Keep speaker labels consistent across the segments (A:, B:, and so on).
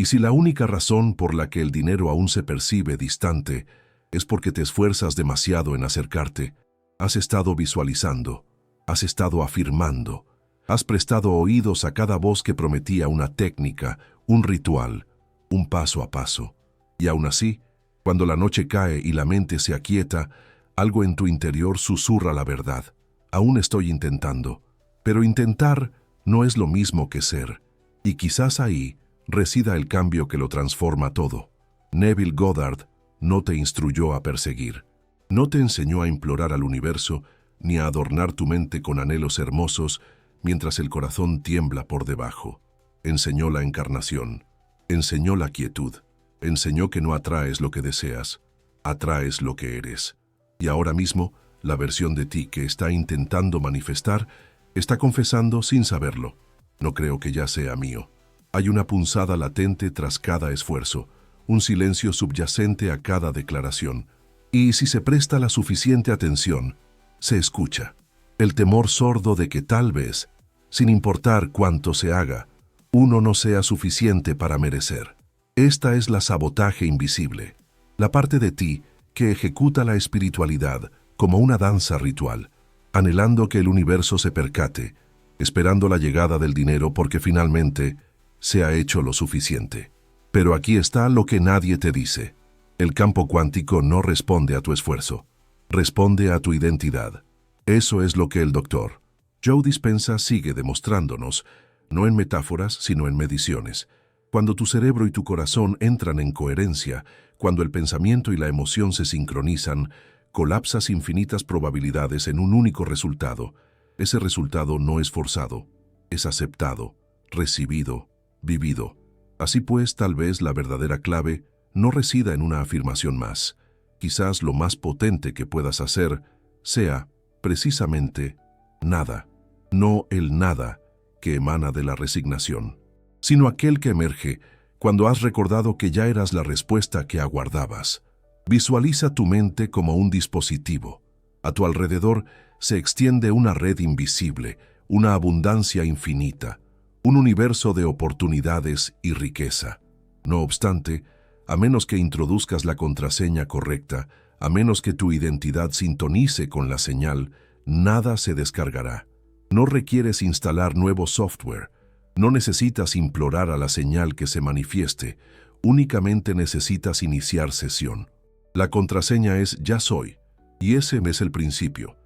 A: Y si la única razón por la que el dinero aún se percibe distante es porque te esfuerzas demasiado en acercarte, has estado visualizando, has estado afirmando, has prestado oídos a cada voz que prometía una técnica, un ritual, un paso a paso. Y aún así, cuando la noche cae y la mente se aquieta, algo en tu interior susurra la verdad. Aún estoy intentando, pero intentar no es lo mismo que ser, y quizás ahí resida el cambio que lo transforma todo. Neville Goddard no te instruyó a perseguir, no te enseñó a implorar al universo, ni a adornar tu mente con anhelos hermosos mientras el corazón tiembla por debajo. Enseñó la encarnación, enseñó la quietud, enseñó que no atraes lo que deseas, atraes lo que eres. Y ahora mismo, la versión de ti que está intentando manifestar está confesando sin saberlo: no creo que ya sea mío. Hay una punzada latente tras cada esfuerzo, un silencio subyacente a cada declaración. Y si se presta la suficiente atención, se escucha el temor sordo de que tal vez, sin importar cuánto se haga, uno no sea suficiente para merecer. Esta es la sabotaje invisible, la parte de ti que ejecuta la espiritualidad como una danza ritual, anhelando que el universo se percate, esperando la llegada del dinero porque finalmente se ha hecho lo suficiente. Pero aquí está lo que nadie te dice. El campo cuántico no responde a tu esfuerzo, responde a tu identidad. Eso es lo que el Dr. Joe Dispenza sigue demostrándonos, no en metáforas, sino en mediciones. Cuando tu cerebro y tu corazón entran en coherencia, cuando el pensamiento y la emoción se sincronizan, colapsas infinitas probabilidades en un único resultado. Ese resultado no es forzado, es aceptado, recibido, vivido. Así pues, tal vez la verdadera clave no resida en una afirmación más. Quizás lo más potente que puedas hacer sea, precisamente, nada. No el nada que emana de la resignación, sino aquel que emerge cuando has recordado que ya eras la respuesta que aguardabas. Visualiza tu mente como un dispositivo. A tu alrededor se extiende una red invisible, una abundancia infinita, un universo de oportunidades y riqueza. No obstante, a menos que introduzcas la contraseña correcta, a menos que tu identidad sintonice con la señal, nada se descargará. No requieres instalar nuevo software, no necesitas implorar a la señal que se manifieste, únicamente necesitas iniciar sesión. La contraseña es "ya soy", y ese es el principio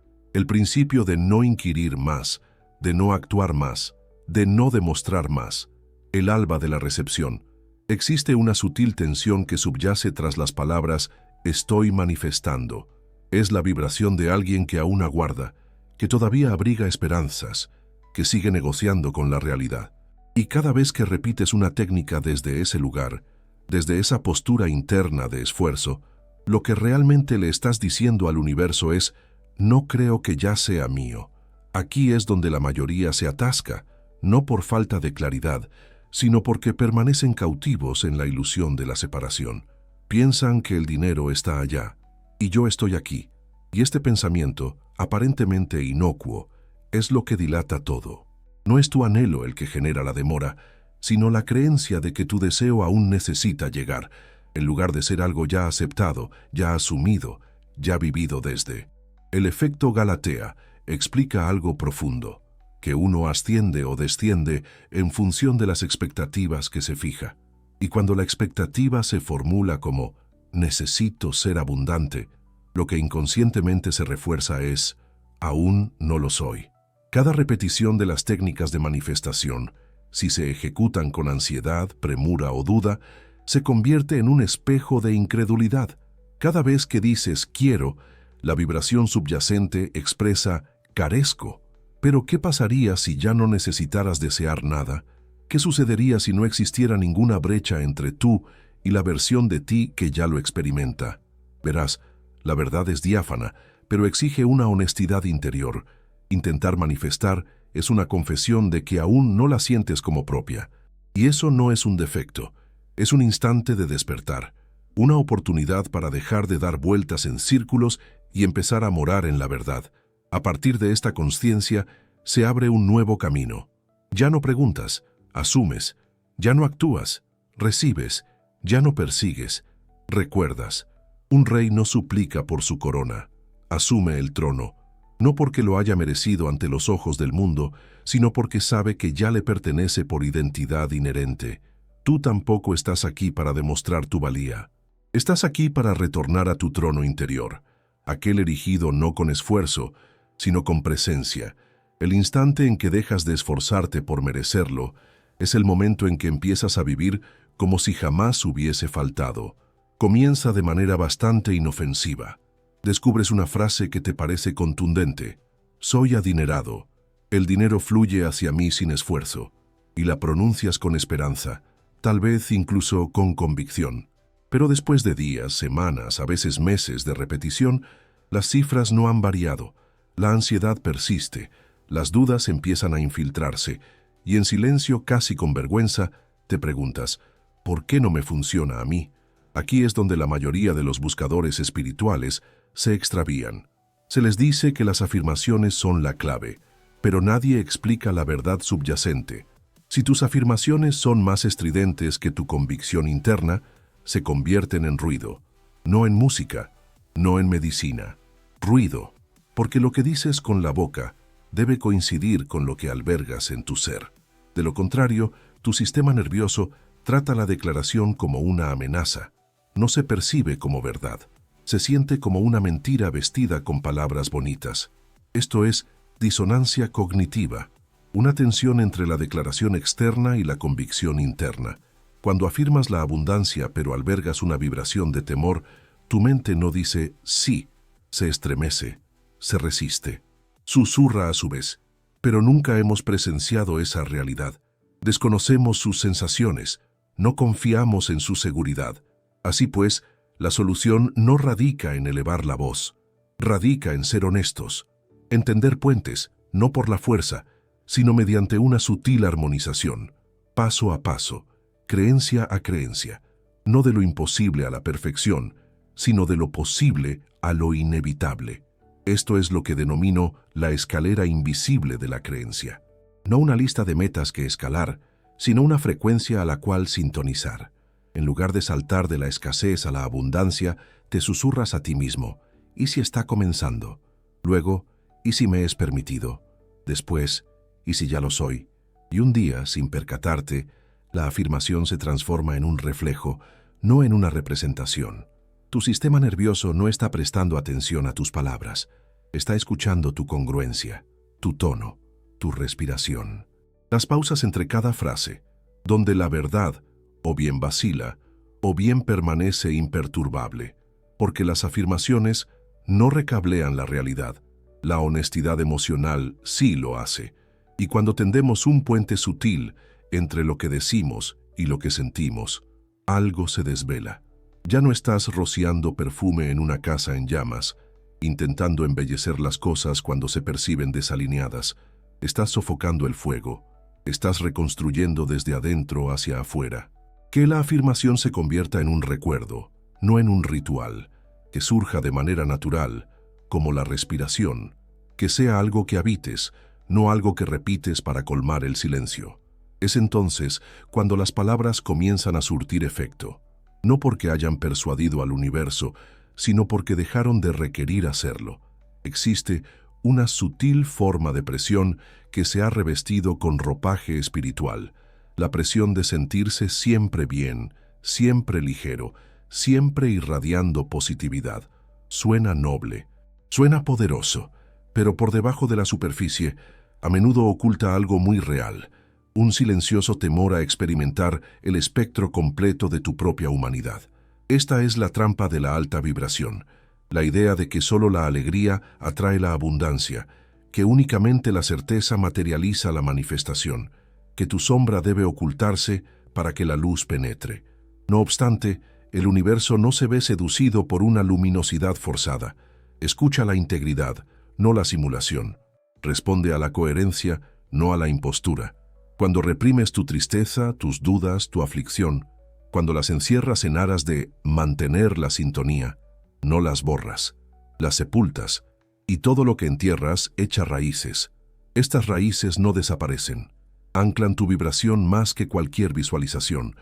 A: de no inquirir más, de no actuar más, de no demostrar más. El alba de la recepción. Existe una sutil tensión que subyace tras las palabras "estoy manifestando". Es la vibración de alguien que aún aguarda, que todavía abriga esperanzas, que sigue negociando con la realidad. Y cada vez que repites una técnica desde ese lugar, desde esa postura interna de esfuerzo, lo que realmente le estás diciendo al universo es: no creo que ya sea mío. Aquí es donde la mayoría se atasca, no por falta de claridad, sino porque permanecen cautivos en la ilusión de la separación. Piensan que el dinero está allá, y yo estoy aquí. Y este pensamiento, aparentemente inocuo, es lo que dilata todo. No es tu anhelo el que genera la demora, sino la creencia de que tu deseo aún necesita llegar, en lugar de ser algo ya aceptado, ya asumido, ya vivido desde. El efecto Galatea explica algo profundo, que uno asciende o desciende en función de las expectativas que se fija. Y cuando la expectativa se formula como "necesito ser abundante", lo que inconscientemente se refuerza es "aún no lo soy". Cada repetición de las técnicas de manifestación, si se ejecutan con ansiedad, premura o duda, se convierte en un espejo de incredulidad. Cada vez que dices "quiero", la vibración subyacente expresa "carezco". Pero ¿qué pasaría si ya no necesitaras desear nada? ¿Qué sucedería si no existiera ninguna brecha entre tú y la versión de ti que ya lo experimenta? Verás, la verdad es diáfana, pero exige una honestidad interior. Intentar manifestar es una confesión de que aún no la sientes como propia. Y eso no es un defecto, es un instante de despertar, una oportunidad para dejar de dar vueltas en círculos y empezar a morar en la verdad. A partir de esta consciencia se abre un nuevo camino. Ya no preguntas, asumes. Ya no actúas, Recibes, ya no persigues, recuerdas. Un rey no suplica por su corona, asume el trono, no porque lo haya merecido ante los ojos del mundo, sino porque sabe que ya le pertenece por identidad inherente. Tú tampoco estás aquí para demostrar tu valía. Estás aquí para retornar a tu trono interior, aquel erigido no con esfuerzo, sino con presencia. El instante en que dejas de esforzarte por merecerlo, es el momento en que empiezas a vivir como si jamás hubiese faltado. Comienza de manera bastante inofensiva. Descubres una frase que te parece contundente. Soy adinerado. El dinero fluye hacia mí sin esfuerzo. Y la pronuncias con esperanza, tal vez incluso con convicción. Pero después de días, semanas, a veces meses de repetición, las cifras no han variado. La ansiedad persiste, las dudas empiezan a infiltrarse, y en silencio, casi con vergüenza, te preguntas, ¿por qué no me funciona a mí? Aquí es donde la mayoría de los buscadores espirituales se extravían. Se les dice que las afirmaciones son la clave, pero nadie explica la verdad subyacente. Si tus afirmaciones son más estridentes que tu convicción interna, se convierten en ruido, no en música, no en medicina. Ruido, porque lo que dices con la boca debe coincidir con lo que albergas en tu ser. De lo contrario, tu sistema nervioso trata la declaración como una amenaza. No se percibe como verdad. Se siente como una mentira vestida con palabras bonitas. Esto es disonancia cognitiva, una tensión entre la declaración externa y la convicción interna. Cuando afirmas la abundancia pero albergas una vibración de temor, tu mente no dice sí, se estremece, se resiste. Susurra a su vez, pero nunca hemos presenciado esa realidad. Desconocemos sus sensaciones, no confiamos en su seguridad. Así pues, la solución no radica en elevar la voz, radica en ser honestos, entender puentes, no por la fuerza, sino mediante una sutil armonización, paso a paso, creencia a creencia, no de lo imposible a la perfección, sino de lo posible a lo inevitable. Esto es lo que denomino la escalera invisible de la creencia. No una lista de metas que escalar, sino una frecuencia a la cual sintonizar. En lugar de saltar de la escasez a la abundancia, te susurras a ti mismo, ¿y si está comenzando? Luego, ¿y si me es permitido? Después, ¿y si ya lo soy? Y un día, sin percatarte, la afirmación se transforma en un reflejo, no en una representación. Tu sistema nervioso no está prestando atención a tus palabras, está escuchando tu congruencia, tu tono, tu respiración. Las pausas entre cada frase, donde la verdad o bien vacila, o bien permanece imperturbable, porque las afirmaciones no recablean la realidad. La honestidad emocional sí lo hace, y cuando tendemos un puente sutil entre lo que decimos y lo que sentimos, algo se desvela. Ya no estás rociando perfume en una casa en llamas, intentando embellecer las cosas cuando se perciben desalineadas. Estás sofocando el fuego, estás reconstruyendo desde adentro hacia afuera. Que la afirmación se convierta en un recuerdo, no en un ritual, que surja de manera natural, como la respiración, que sea algo que habites, no algo que repites para colmar el silencio. Es entonces cuando las palabras comienzan a surtir efecto, no porque hayan persuadido al universo, sino porque dejaron de requerir hacerlo. Existe una sutil forma de presión que se ha revestido con ropaje espiritual, la presión de sentirse siempre bien, siempre ligero, siempre irradiando positividad. Suena noble, suena poderoso, pero por debajo de la superficie, a menudo oculta algo muy real, un silencioso temor a experimentar el espectro completo de tu propia humanidad. Esta es la trampa de la alta vibración, la idea de que solo la alegría atrae la abundancia, que únicamente la certeza materializa la manifestación, que tu sombra debe ocultarse para que la luz penetre. No obstante, el universo no se ve seducido por una luminosidad forzada. Escucha la integridad, no la simulación. Responde a la coherencia, no a la impostura. Cuando reprimes tu tristeza, tus dudas, tu aflicción, cuando las encierras en aras de mantener la sintonía, no las borras, las sepultas, y todo lo que entierras echa raíces. Estas raíces no desaparecen. Anclan tu vibración más que cualquier visualización,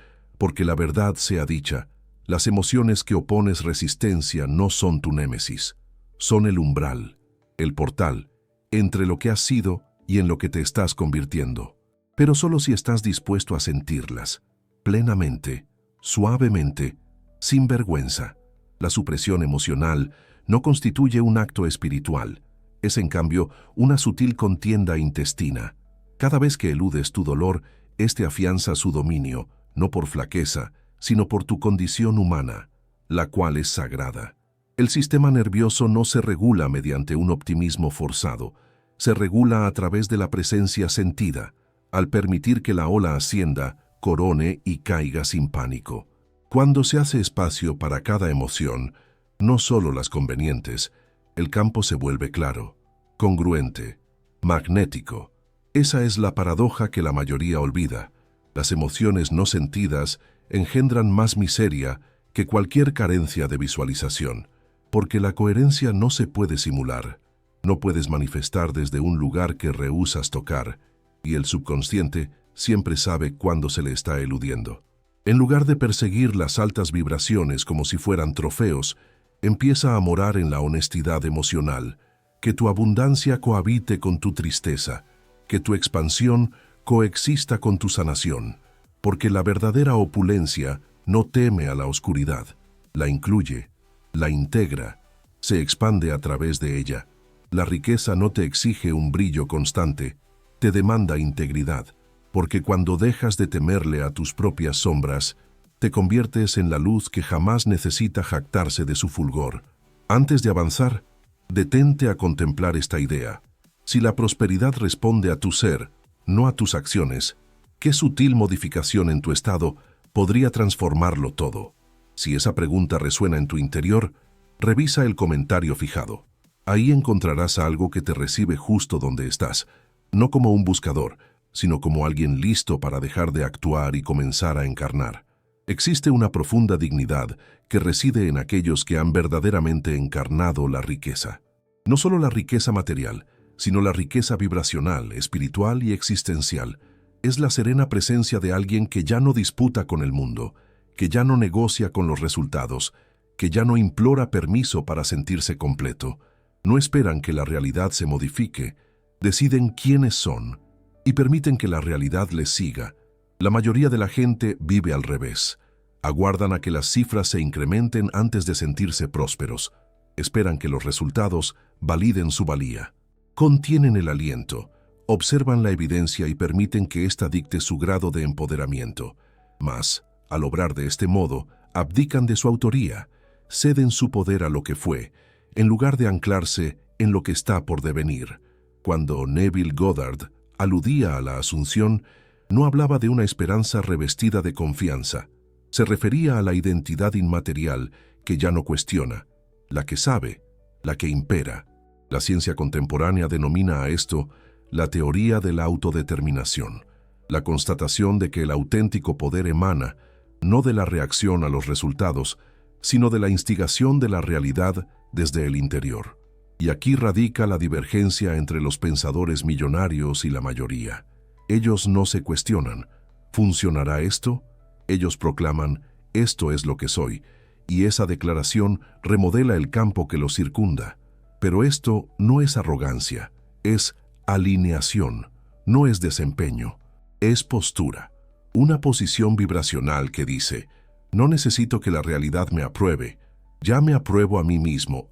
A: Porque la verdad sea dicha, las emociones que opones resistencia no son tu némesis, son el umbral, el portal, entre lo que has sido y en lo que te estás convirtiendo. Pero solo si estás dispuesto a sentirlas, plenamente, suavemente, sin vergüenza. La supresión emocional no constituye un acto espiritual, es en cambio una sutil contienda intestina. Cada vez que eludes tu dolor, éste afianza su dominio, no por flaqueza, sino por tu condición humana, la cual es sagrada. El sistema nervioso no se regula mediante un optimismo forzado, se regula a través de la presencia sentida, al permitir que la ola ascienda, corone y caiga sin pánico. Cuando se hace espacio para cada emoción, no solo las convenientes, el campo se vuelve claro, congruente, magnético. Esa es la paradoja que la mayoría olvida. Las emociones no sentidas engendran más miseria que cualquier carencia de visualización, porque la coherencia no se puede simular. No puedes manifestar desde un lugar que rehusas tocar, y el subconsciente siempre sabe cuándo se le está eludiendo. En lugar de perseguir las altas vibraciones como si fueran trofeos, empieza a morar en la honestidad emocional, que tu abundancia cohabite con tu tristeza, que tu expansión coexista con tu sanación, porque la verdadera opulencia no teme a la oscuridad, la incluye, la integra, se expande a través de ella. La riqueza no te exige un brillo constante, te demanda integridad, porque cuando dejas de temerle a tus propias sombras, te conviertes en la luz que jamás necesita jactarse de su fulgor. Antes de avanzar, detente a contemplar esta idea. Si la prosperidad responde a tu ser, no a tus acciones, ¿qué sutil modificación en tu estado podría transformarlo todo? Si esa pregunta resuena en tu interior, revisa el comentario fijado. Ahí encontrarás algo que te recibe justo donde estás, no como un buscador, sino como alguien listo para dejar de actuar y comenzar a encarnar. Existe una profunda dignidad que reside en aquellos que han verdaderamente encarnado la riqueza. No solo la riqueza material, sino la riqueza vibracional, espiritual y existencial. Es la serena presencia de alguien que ya no disputa con el mundo, que ya no negocia con los resultados, que ya no implora permiso para sentirse completo. No esperan que la realidad se modifique, deciden quiénes son y permiten que la realidad les siga. La mayoría de la gente vive al revés. Aguardan a que las cifras se incrementen antes de sentirse prósperos. Esperan que los resultados validen su valía. Contienen el aliento, observan la evidencia y permiten que ésta dicte su grado de empoderamiento. Mas, al obrar de este modo, abdican de su autoría, ceden su poder a lo que fue, en lugar de anclarse en lo que está por devenir. Cuando Neville Goddard aludía a la Asunción, no hablaba de una esperanza revestida de confianza. Se refería a la identidad inmaterial que ya no cuestiona, la que sabe, la que impera. La ciencia contemporánea denomina a esto la teoría de la autodeterminación, la constatación de que el auténtico poder emana no de la reacción a los resultados, sino de la instigación de la realidad desde el interior. Y aquí radica la divergencia entre los pensadores millonarios y la mayoría. Ellos no se cuestionan, ¿funcionará esto? Ellos proclaman, esto es lo que soy, y esa declaración remodela el campo que los circunda. Pero esto no es arrogancia, es alineación, no es desempeño, es postura. Una posición vibracional que dice, no necesito que la realidad me apruebe, ya me apruebo a mí mismo.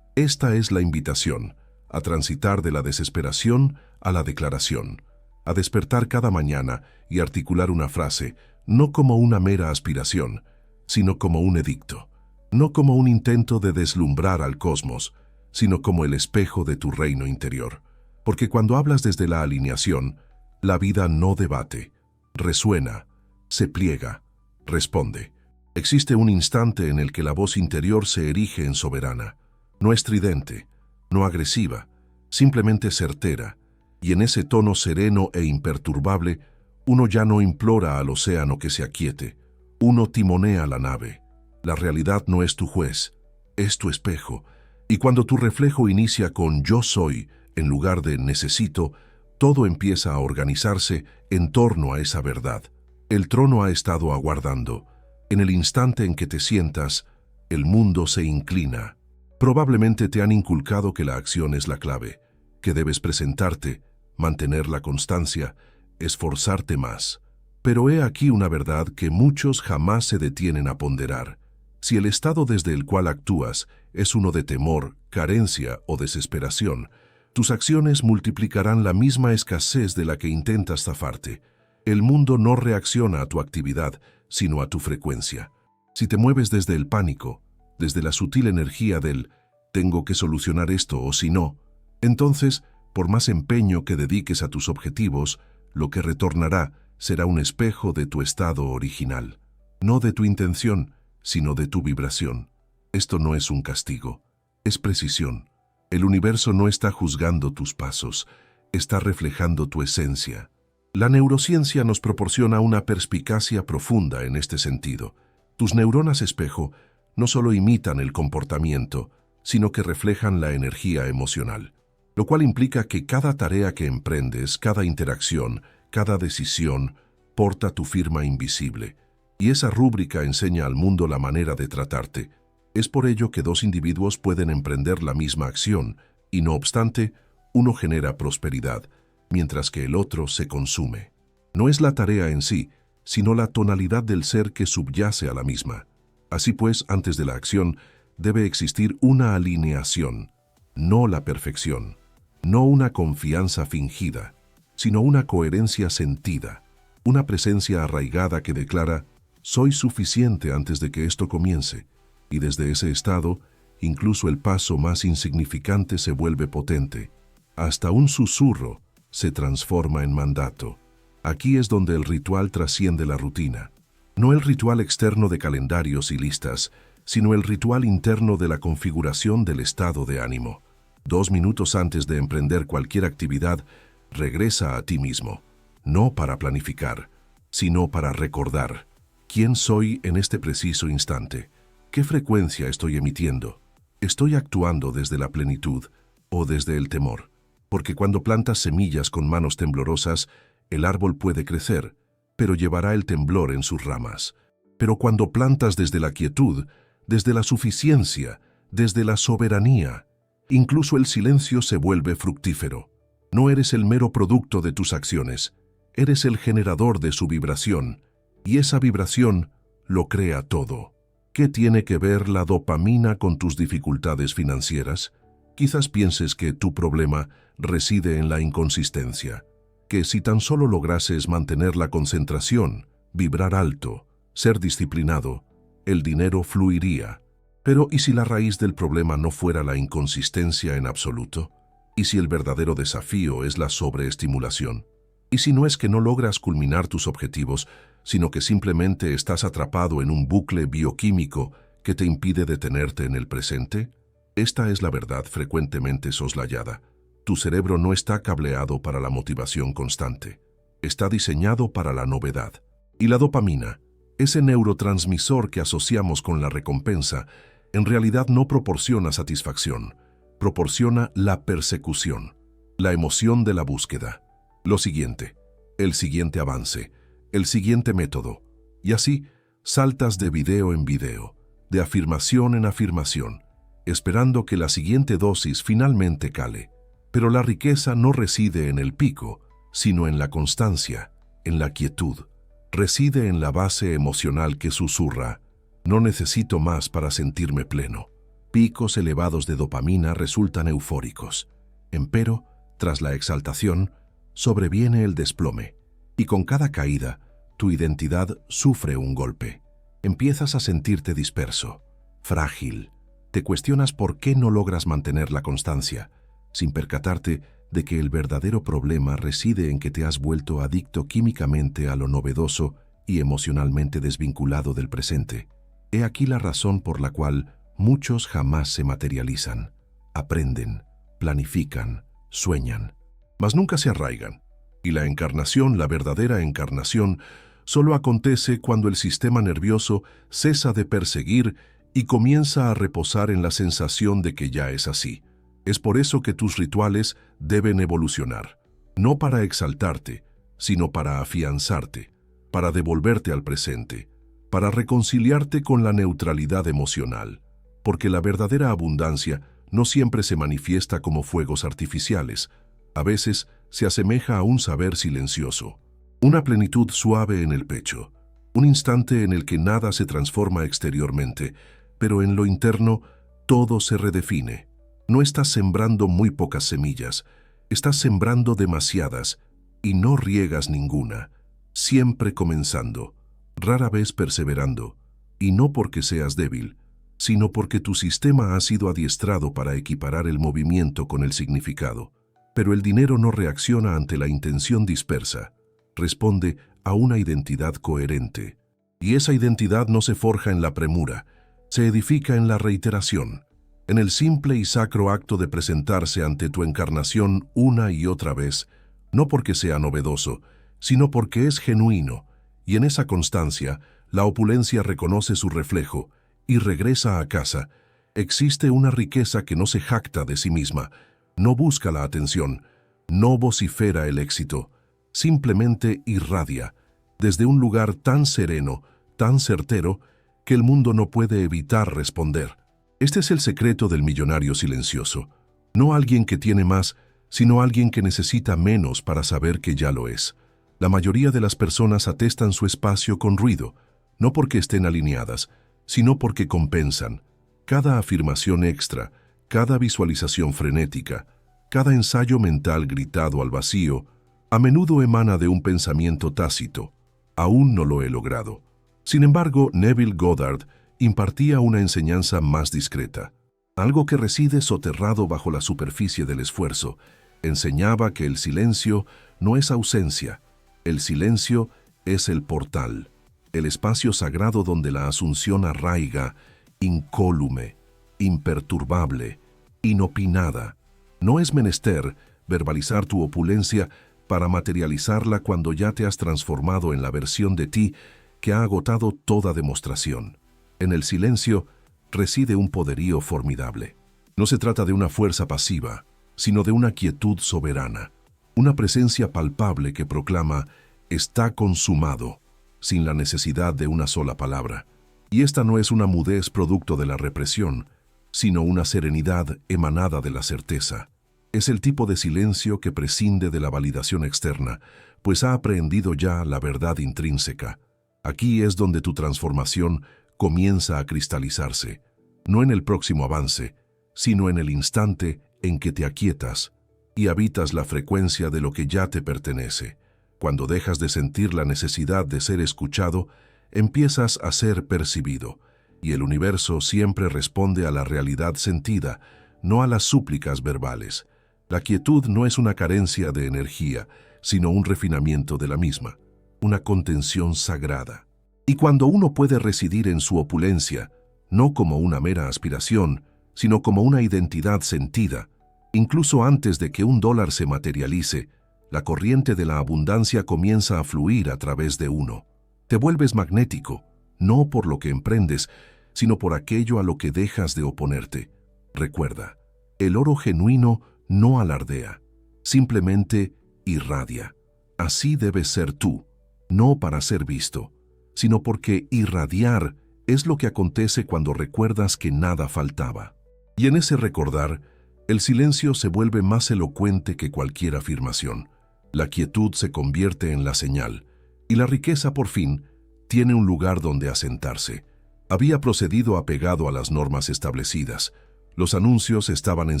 A: Esta es la invitación, a transitar de la desesperación a la declaración, a despertar cada mañana y articular una frase, no como una mera aspiración, sino como un edicto, no como un intento de deslumbrar al cosmos, sino como el espejo de tu reino interior. Porque cuando hablas desde la alineación, la vida no debate, resuena, se pliega, responde. Existe un instante en el que la voz interior se erige en soberana, no estridente, no agresiva, simplemente certera, y en ese tono sereno e imperturbable, uno ya no implora al océano que se aquiete, uno timonea la nave. La realidad no es tu juez, es tu espejo, y cuando tu reflejo inicia con yo soy en lugar de necesito, todo empieza a organizarse en torno a esa verdad. El trono ha estado aguardando. En el instante en que te sientas, el mundo se inclina. Probablemente te han inculcado que la acción es la clave, que debes presentarte, mantener la constancia, esforzarte más. Pero he aquí una verdad que muchos jamás se detienen a ponderar. Si el estado desde el cual actúas es uno de temor, carencia o desesperación, tus acciones multiplicarán la misma escasez de la que intentas zafarte. El mundo no reacciona a tu actividad, sino a tu frecuencia. Si te mueves desde el pánico, desde la sutil energía del «tengo que solucionar esto o si no», entonces, por más empeño que dediques a tus objetivos, lo que retornará será un espejo de tu estado original. No de tu intención, sino de tu vibración. Esto no es un castigo, es precisión. El universo no está juzgando tus pasos, está reflejando tu esencia. La neurociencia nos proporciona una perspicacia profunda en este sentido. Tus neuronas espejo no solo imitan el comportamiento, sino que reflejan la energía emocional, lo cual implica que cada tarea que emprendes, cada interacción, cada decisión, porta tu firma invisible, y esa rúbrica enseña al mundo la manera de tratarte. Es por ello que dos individuos pueden emprender la misma acción, y no obstante, uno genera prosperidad, mientras que el otro se consume. No es la tarea en sí, sino la tonalidad del ser que subyace a la misma. Así pues, antes de la acción, debe existir una alineación, no la perfección, no una confianza fingida, sino una coherencia sentida, una presencia arraigada que declara «soy suficiente antes de que esto comience», y desde ese estado, incluso el paso más insignificante se vuelve potente. Hasta un susurro se transforma en mandato. Aquí es donde el ritual trasciende la rutina. No el ritual externo de calendarios y listas, sino el ritual interno de la configuración del estado de ánimo. 2 minutos antes de emprender cualquier actividad, regresa a ti mismo, no para planificar, sino para recordar quién soy en este preciso instante, qué frecuencia estoy emitiendo, estoy actuando desde la plenitud o desde el temor, porque cuando plantas semillas con manos temblorosas, el árbol puede crecer, pero llevará el temblor en sus ramas. Pero cuando plantas desde la quietud, desde la suficiencia, desde la soberanía, incluso el silencio se vuelve fructífero. No eres el mero producto de tus acciones, eres el generador de su vibración, y esa vibración lo crea todo. ¿Qué tiene que ver la dopamina con tus dificultades financieras? Quizás pienses que tu problema reside en la inconsistencia, que si tan solo lograses mantener la concentración, vibrar alto, ser disciplinado, el dinero fluiría. Pero ¿y si la raíz del problema no fuera la inconsistencia en absoluto? ¿Y si el verdadero desafío es la sobreestimulación? ¿Y si no es que no logras culminar tus objetivos, sino que simplemente estás atrapado en un bucle bioquímico que te impide detenerte en el presente? Esta es la verdad frecuentemente soslayada. Tu cerebro no está cableado para la motivación constante. Está diseñado para la novedad. Y la dopamina, ese neurotransmisor que asociamos con la recompensa, en realidad no proporciona satisfacción, proporciona la persecución, la emoción de la búsqueda. Lo siguiente, el siguiente avance, el siguiente método, y así saltas de video en video, de afirmación en afirmación, esperando que la siguiente dosis finalmente cale. Pero la riqueza no reside en el pico, sino en la constancia, en la quietud. Reside en la base emocional que susurra, no necesito más para sentirme pleno. Picos elevados de dopamina resultan eufóricos. Empero, tras la exaltación, sobreviene el desplome, y con cada caída, tu identidad sufre un golpe. Empiezas a sentirte disperso, frágil. Te cuestionas por qué no logras mantener la constancia, sin percatarte de que el verdadero problema reside en que te has vuelto adicto químicamente a lo novedoso y emocionalmente desvinculado del presente. He aquí la razón por la cual muchos jamás se materializan. Aprenden, planifican, sueñan, mas nunca se arraigan. Y la encarnación, la verdadera encarnación, solo acontece cuando el sistema nervioso cesa de perseguir y comienza a reposar en la sensación de que ya es así. Es por eso que tus rituales deben evolucionar, no para exaltarte, sino para afianzarte. para devolverte al presente, para reconciliarte con la neutralidad emocional, porque la verdadera abundancia no siempre se manifiesta como fuegos artificiales, a veces se asemeja a un saber silencioso, una plenitud suave en el pecho, un instante en el que nada se transforma exteriormente, pero en lo interno todo se redefine. No estás sembrando muy pocas semillas, estás sembrando demasiadas y no riegas ninguna, siempre comenzando, rara vez perseverando, y no porque seas débil, sino porque tu sistema ha sido adiestrado para equiparar el movimiento con el significado. Pero el dinero no reacciona ante la intención dispersa, responde a una identidad coherente. Y esa identidad no se forja en la premura, se edifica en la reiteración, en el simple y sacro acto de presentarse ante tu encarnación una y otra vez, no porque sea novedoso, sino porque es genuino, y en esa constancia la opulencia reconoce su reflejo y regresa a casa. Existe una riqueza que no se jacta de sí misma, no busca la atención, no vocifera el éxito, simplemente irradia, desde un lugar tan sereno, tan certero, que el mundo no puede evitar responder. Este es el secreto del millonario silencioso. No alguien que tiene más, sino alguien que necesita menos para saber que ya lo es. La mayoría de las personas atestan su espacio con ruido, no porque estén alineadas, sino porque compensan. Cada afirmación extra, cada visualización frenética, cada ensayo mental gritado al vacío, a menudo emana de un pensamiento tácito. Aún no lo he logrado. Sin embargo, Neville Goddard impartía una enseñanza más discreta, algo que reside soterrado bajo la superficie del esfuerzo. Enseñaba que el silencio no es ausencia, el silencio es el portal, el espacio sagrado donde la asunción arraiga, incólume, imperturbable, inopinada. No es menester verbalizar tu opulencia para materializarla cuando ya te has transformado en la versión de ti que ha agotado toda demostración. En el silencio reside un poderío formidable. No se trata de una fuerza pasiva, sino de una quietud soberana, una presencia palpable que proclama «está consumado», sin la necesidad de una sola palabra. Y esta no es una mudez producto de la represión, sino una serenidad emanada de la certeza. Es el tipo de silencio que prescinde de la validación externa, pues ha aprehendido ya la verdad intrínseca. Aquí es donde tu transformación comienza a cristalizarse, no en el próximo avance, sino en el instante en que te aquietas y habitas la frecuencia de lo que ya te pertenece. Cuando dejas de sentir la necesidad de ser escuchado, empiezas a ser percibido, y el universo siempre responde a la realidad sentida, no a las súplicas verbales. La quietud no es una carencia de energía, sino un refinamiento de la misma, una contención sagrada. Y cuando uno puede residir en su opulencia, no como una mera aspiración, sino como una identidad sentida, incluso antes de que $1 se materialice, la corriente de la abundancia comienza a fluir a través de uno. Te vuelves magnético, no por lo que emprendes, sino por aquello a lo que dejas de oponerte. Recuerda, el oro genuino no alardea, simplemente irradia. Así debes ser tú, no para ser visto, sino porque irradiar es lo que acontece cuando recuerdas que nada faltaba. Y en ese recordar, el silencio se vuelve más elocuente que cualquier afirmación. La quietud se convierte en la señal, y la riqueza por fin tiene un lugar donde asentarse. Había procedido apegado a las normas establecidas. Los anuncios estaban en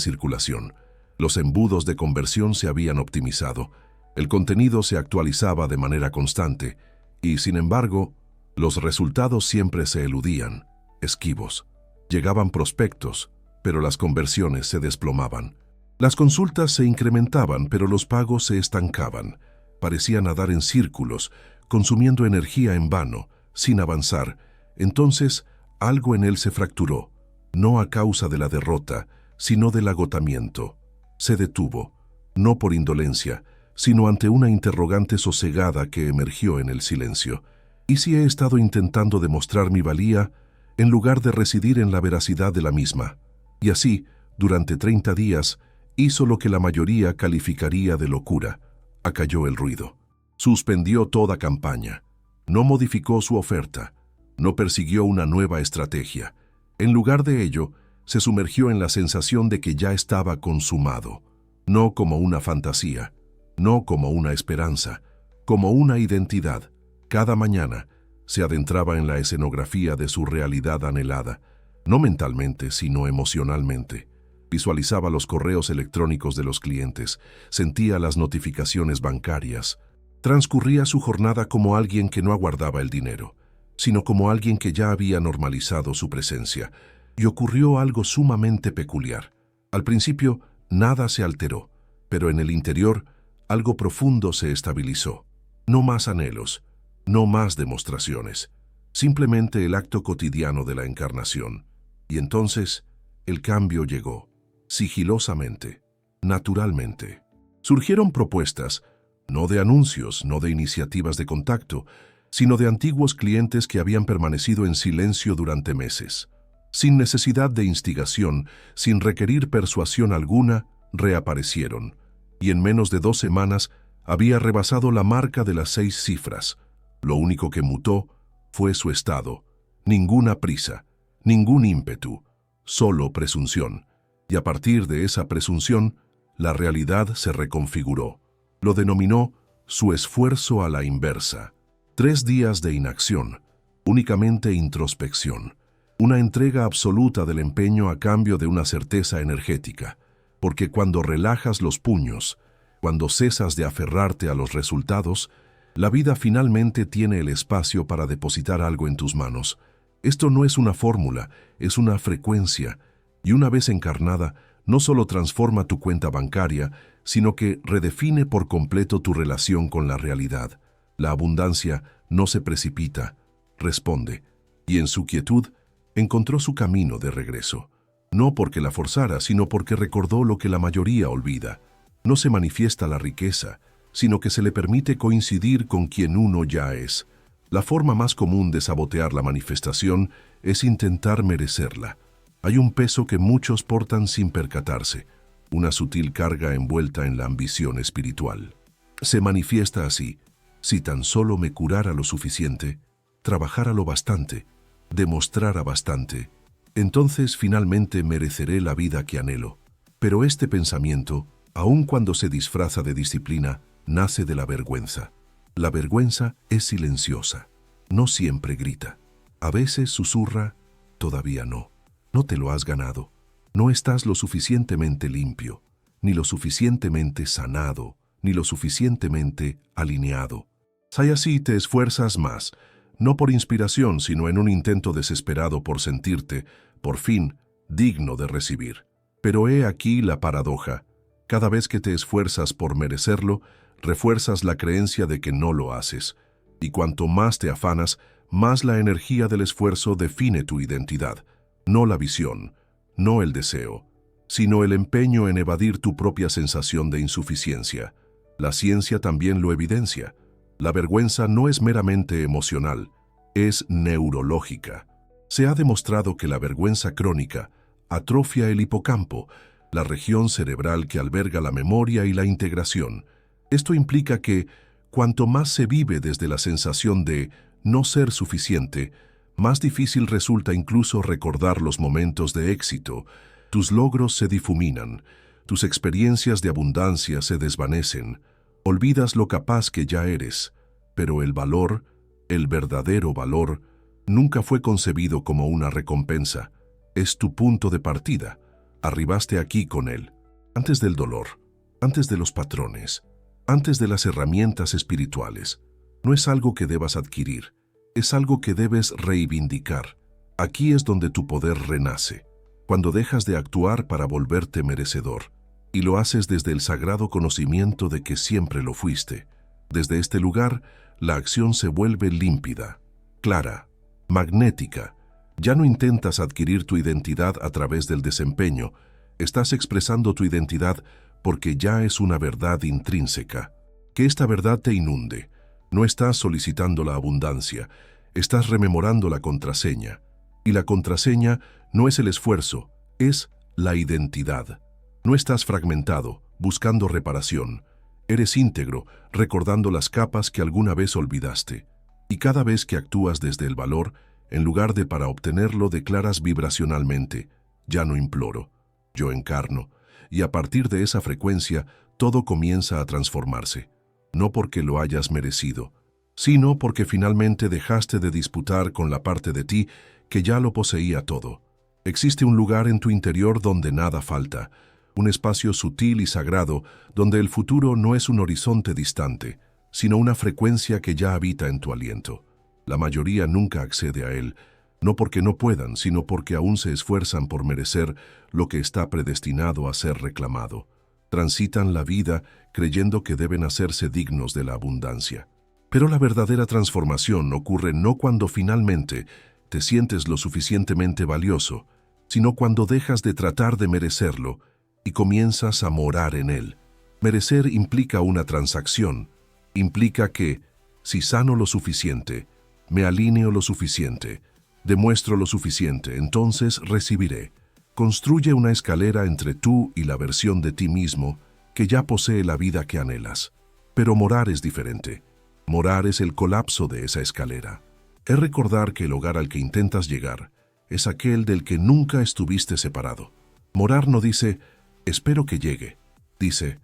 A: circulación. Los embudos de conversión se habían optimizado. El contenido se actualizaba de manera constante. Y, sin embargo, los resultados siempre se eludían, esquivos. Llegaban prospectos, pero las conversiones se desplomaban. Las consultas se incrementaban, pero los pagos se estancaban. Parecía nadar en círculos, consumiendo energía en vano, sin avanzar. Entonces, algo en él se fracturó, no a causa de la derrota, sino del agotamiento. Se detuvo, no por indolencia, sino ante una interrogante sosegada que emergió en el silencio. ¿Y si he estado intentando demostrar mi valía en lugar de residir en la veracidad de la misma? Y así, durante 30 días, hizo lo que la mayoría calificaría de locura. Acalló el ruido. Suspendió toda campaña. No modificó su oferta, no persiguió una nueva estrategia. En lugar de ello, se sumergió en la sensación de que ya estaba consumado, no como una fantasía, no como una esperanza, como una identidad. Cada mañana se adentraba en la escenografía de su realidad anhelada, no mentalmente, sino emocionalmente. Visualizaba los correos electrónicos de los clientes, sentía las notificaciones bancarias. Transcurría su jornada como alguien que no aguardaba el dinero, sino como alguien que ya había normalizado su presencia. Y ocurrió algo sumamente peculiar. Al principio, nada se alteró, pero en el interior, algo profundo se estabilizó. No más anhelos, no más demostraciones, simplemente el acto cotidiano de la encarnación. Y entonces, el cambio llegó, sigilosamente, naturalmente. Surgieron propuestas, no de anuncios, no de iniciativas de contacto, sino de antiguos clientes que habían permanecido en silencio durante meses. Sin necesidad de instigación, sin requerir persuasión alguna, reaparecieron, y en menos de 2 semanas había rebasado la marca de las 6 cifras. Lo único que mutó fue su estado. Ninguna prisa, ningún ímpetu, solo presunción. Y a partir de esa presunción, la realidad se reconfiguró. Lo denominó su esfuerzo a la inversa. 3 días de inacción, únicamente introspección. Una entrega absoluta del empeño a cambio de una certeza energética. Porque cuando relajas los puños, cuando cesas de aferrarte a los resultados, la vida finalmente tiene el espacio para depositar algo en tus manos. Esto no es una fórmula, es una frecuencia, y una vez encarnada, no solo transforma tu cuenta bancaria, sino que redefine por completo tu relación con la realidad. La abundancia no se precipita, responde, y en su quietud encontró su camino de regreso. No porque la forzara, sino porque recordó lo que la mayoría olvida. No se manifiesta la riqueza, sino que se le permite coincidir con quien uno ya es. La forma más común de sabotear la manifestación es intentar merecerla. Hay un peso que muchos portan sin percatarse, una sutil carga envuelta en la ambición espiritual. Se manifiesta así: si tan solo me curara lo suficiente, trabajara lo bastante, demostrara bastante, entonces finalmente mereceré la vida que anhelo. Pero este pensamiento, aun cuando se disfraza de disciplina, nace de la vergüenza. La vergüenza es silenciosa, no siempre grita. A veces susurra: todavía no, no te lo has ganado, no estás lo suficientemente limpio, ni lo suficientemente sanado, ni lo suficientemente alineado. Si así te esfuerzas más, no por inspiración, sino en un intento desesperado por sentirte, por fin, digno de recibir. Pero he aquí la paradoja: cada vez que te esfuerzas por merecerlo, refuerzas la creencia de que no lo haces, y cuanto más te afanas, más la energía del esfuerzo define tu identidad, no la visión, no el deseo, sino el empeño en evadir tu propia sensación de insuficiencia. La ciencia también lo evidencia. La vergüenza no es meramente emocional, es neurológica. Se ha demostrado que la vergüenza crónica atrofia el hipocampo, la región cerebral que alberga la memoria y la integración. Esto implica que, cuanto más se vive desde la sensación de no ser suficiente, más difícil resulta incluso recordar los momentos de éxito. Tus logros se difuminan, tus experiencias de abundancia se desvanecen, olvidas lo capaz que ya eres, pero el valor, el verdadero valor, nunca fue concebido como una recompensa. Es tu punto de partida. Arribaste aquí con él, antes del dolor, antes de los patrones, antes de las herramientas espirituales. No es algo que debas adquirir, es algo que debes reivindicar. Aquí es donde tu poder renace, cuando dejas de actuar para volverte merecedor, y lo haces desde el sagrado conocimiento de que siempre lo fuiste. Desde este lugar, la acción se vuelve límpida, clara, magnética. Ya no intentas adquirir tu identidad a través del desempeño, estás expresando tu identidad porque ya es una verdad intrínseca. Que esta verdad te inunde. No estás solicitando la abundancia, estás rememorando la contraseña. Y la contraseña no es el esfuerzo, es la identidad. No estás fragmentado, buscando reparación. Eres íntegro, recordando las capas que alguna vez olvidaste. Y cada vez que actúas desde el valor, en lugar de para obtenerlo, declaras vibracionalmente: ya no imploro, yo encarno. Y a partir de esa frecuencia, todo comienza a transformarse. No porque lo hayas merecido, sino porque finalmente dejaste de disputar con la parte de ti que ya lo poseía todo. Existe un lugar en tu interior donde nada falta, un espacio sutil y sagrado donde el futuro no es un horizonte distante, sino una frecuencia que ya habita en tu aliento. La mayoría nunca accede a él, no porque no puedan, sino porque aún se esfuerzan por merecer lo que está predestinado a ser reclamado. Transitan la vida creyendo que deben hacerse dignos de la abundancia. Pero la verdadera transformación ocurre no cuando finalmente te sientes lo suficientemente valioso, sino cuando dejas de tratar de merecerlo y comienzas a morar en él. Merecer implica una transacción. Implica que, si sano lo suficiente, me alineo lo suficiente, demuestro lo suficiente, entonces recibiré. Construye una escalera entre tú y la versión de ti mismo que ya posee la vida que anhelas. Pero morar es diferente. Morar es el colapso de esa escalera. Es recordar que el hogar al que intentas llegar es aquel del que nunca estuviste separado. Morar no dice, espero que llegue. Dice,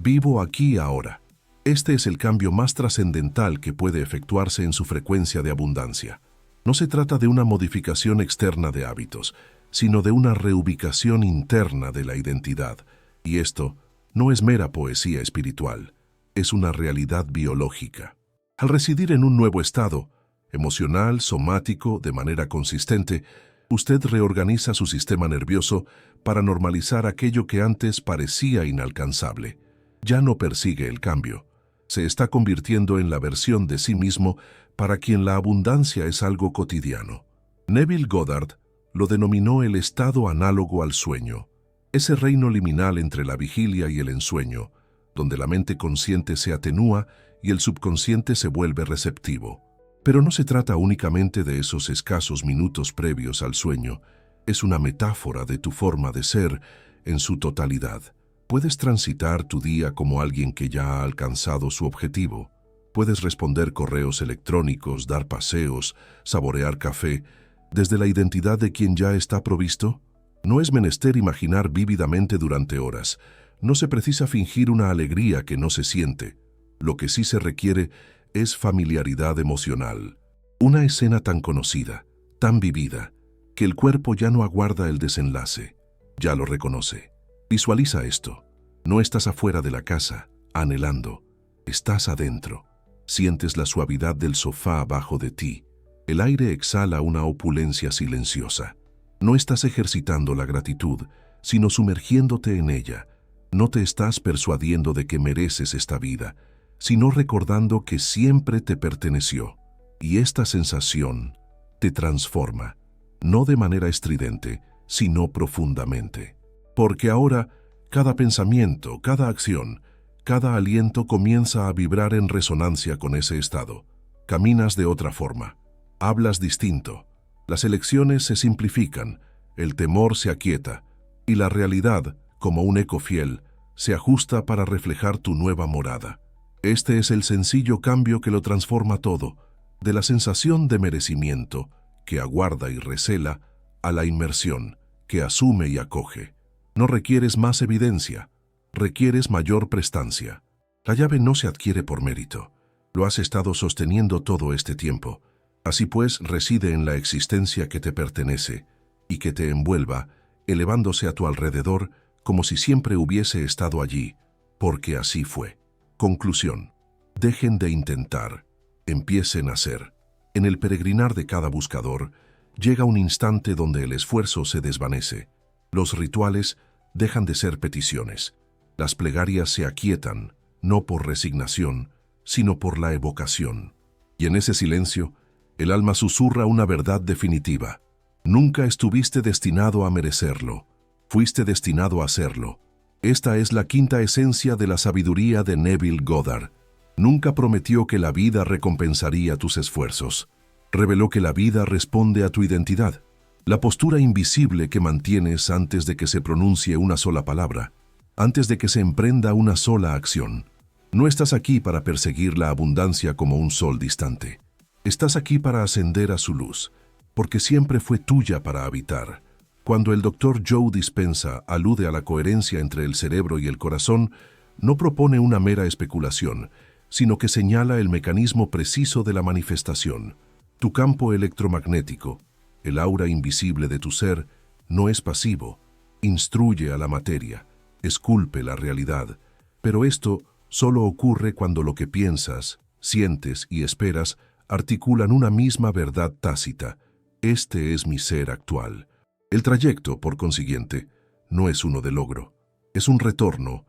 A: vivo aquí ahora. Este es el cambio más trascendental que puede efectuarse en su frecuencia de abundancia. No se trata de una modificación externa de hábitos, sino de una reubicación interna de la identidad. Y esto no es mera poesía espiritual, es una realidad biológica. Al residir en un nuevo estado, emocional, somático, de manera consistente, usted reorganiza su sistema nervioso para normalizar aquello que antes parecía inalcanzable. Ya no persigue el cambio. Se está convirtiendo en la versión de sí mismo para quien la abundancia es algo cotidiano. Neville Goddard lo denominó el estado análogo al sueño, ese reino liminal entre la vigilia y el ensueño, donde la mente consciente se atenúa y el subconsciente se vuelve receptivo. Pero no se trata únicamente de esos escasos minutos previos al sueño, es una metáfora de tu forma de ser en su totalidad. Puedes transitar tu día como alguien que ya ha alcanzado su objetivo. Puedes responder correos electrónicos, dar paseos, saborear café, desde la identidad de quien ya está provisto. No es menester imaginar vívidamente durante horas. No se precisa fingir una alegría que no se siente. Lo que sí se requiere es familiaridad emocional. Una escena tan conocida, tan vivida, que el cuerpo ya no aguarda el desenlace. Ya lo reconoce. Visualiza esto. No estás afuera de la casa, anhelando. Estás adentro. Sientes la suavidad del sofá abajo de ti. El aire exhala una opulencia silenciosa. No estás ejercitando la gratitud, sino sumergiéndote en ella. No te estás persuadiendo de que mereces esta vida, sino recordando que siempre te perteneció. Y esta sensación te transforma, no de manera estridente, sino profundamente. Porque ahora, cada pensamiento, cada acción, cada aliento comienza a vibrar en resonancia con ese estado. Caminas de otra forma, hablas distinto, las elecciones se simplifican, el temor se aquieta, y la realidad, como un eco fiel, se ajusta para reflejar tu nueva morada. Este es el sencillo cambio que lo transforma todo, de la sensación de merecimiento, que aguarda y recela, a la inmersión, que asume y acoge. No requieres más evidencia, requieres mayor prestancia. La llave no se adquiere por mérito. Lo has estado sosteniendo todo este tiempo. Así pues, reside en la existencia que te pertenece y que te envuelva, elevándose a tu alrededor como si siempre hubiese estado allí, porque así fue. Conclusión. Dejen de intentar, empiecen a ser. En el peregrinar de cada buscador, llega un instante donde el esfuerzo se desvanece. Los rituales dejan de ser peticiones. Las plegarias se aquietan, no por resignación, sino por la evocación. Y en ese silencio, el alma susurra una verdad definitiva. Nunca estuviste destinado a merecerlo, fuiste destinado a serlo. Esta es la quinta esencia de la sabiduría de Neville Goddard. Nunca prometió que la vida recompensaría tus esfuerzos. Reveló que la vida responde a tu identidad. La postura invisible que mantienes antes de que se pronuncie una sola palabra, antes de que se emprenda una sola acción. No estás aquí para perseguir la abundancia como un sol distante. Estás aquí para ascender a su luz, porque siempre fue tuya para habitar. Cuando el Dr. Joe Dispenza alude a la coherencia entre el cerebro y el corazón, no propone una mera especulación, sino que señala el mecanismo preciso de la manifestación. Tu campo electromagnético, el aura invisible de tu ser, no es pasivo, instruye a la materia, esculpe la realidad, pero esto solo ocurre cuando lo que piensas, sientes y esperas articulan una misma verdad tácita. Este es mi ser actual. El trayecto, por consiguiente, no es uno de logro, es un retorno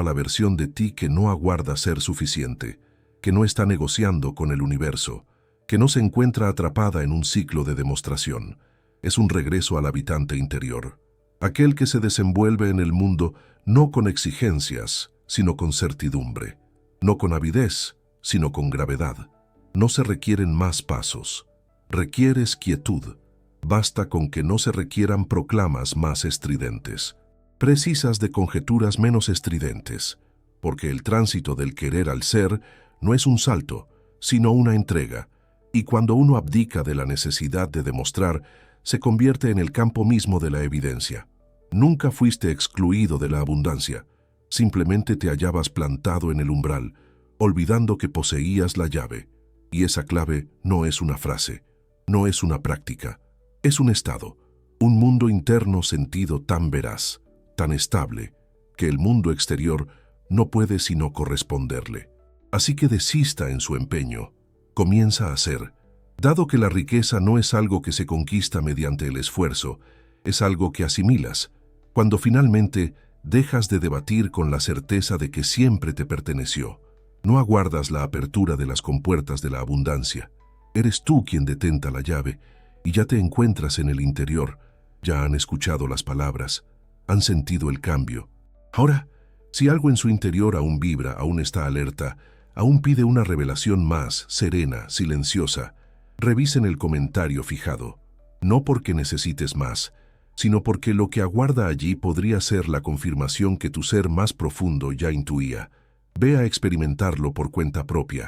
A: a la versión de ti que no aguarda ser suficiente, que no está negociando con el universo, que no se encuentra atrapada en un ciclo de demostración. Es un regreso al habitante interior, aquel que se desenvuelve en el mundo no con exigencias, sino con certidumbre, no con avidez, sino con gravedad. No se requieren más pasos, requieres quietud. Basta con que no se requieran proclamas más estridentes, precisas de conjeturas menos estridentes, porque el tránsito del querer al ser no es un salto, sino una entrega, y cuando uno abdica de la necesidad de demostrar, se convierte en el campo mismo de la evidencia. Nunca fuiste excluido de la abundancia, simplemente te hallabas plantado en el umbral, olvidando que poseías la llave, y esa clave no es una frase, no es una práctica, es un estado, un mundo interno sentido tan veraz, tan estable, que el mundo exterior no puede sino corresponderle. Así que desista en su empeño, comienza a ser. Dado que la riqueza no es algo que se conquista mediante el esfuerzo, es algo que asimilas, cuando finalmente dejas de debatir con la certeza de que siempre te perteneció. No aguardas la apertura de las compuertas de la abundancia. Eres tú quien detenta la llave, y ya te encuentras en el interior, ya han escuchado las palabras, han sentido el cambio. Ahora, si algo en su interior aún vibra, aún está alerta, aún pide una revelación más, serena, silenciosa, revisen el comentario fijado, no porque necesites más, sino porque lo que aguarda allí podría ser la confirmación que tu ser más profundo ya intuía. Ve a experimentarlo por cuenta propia.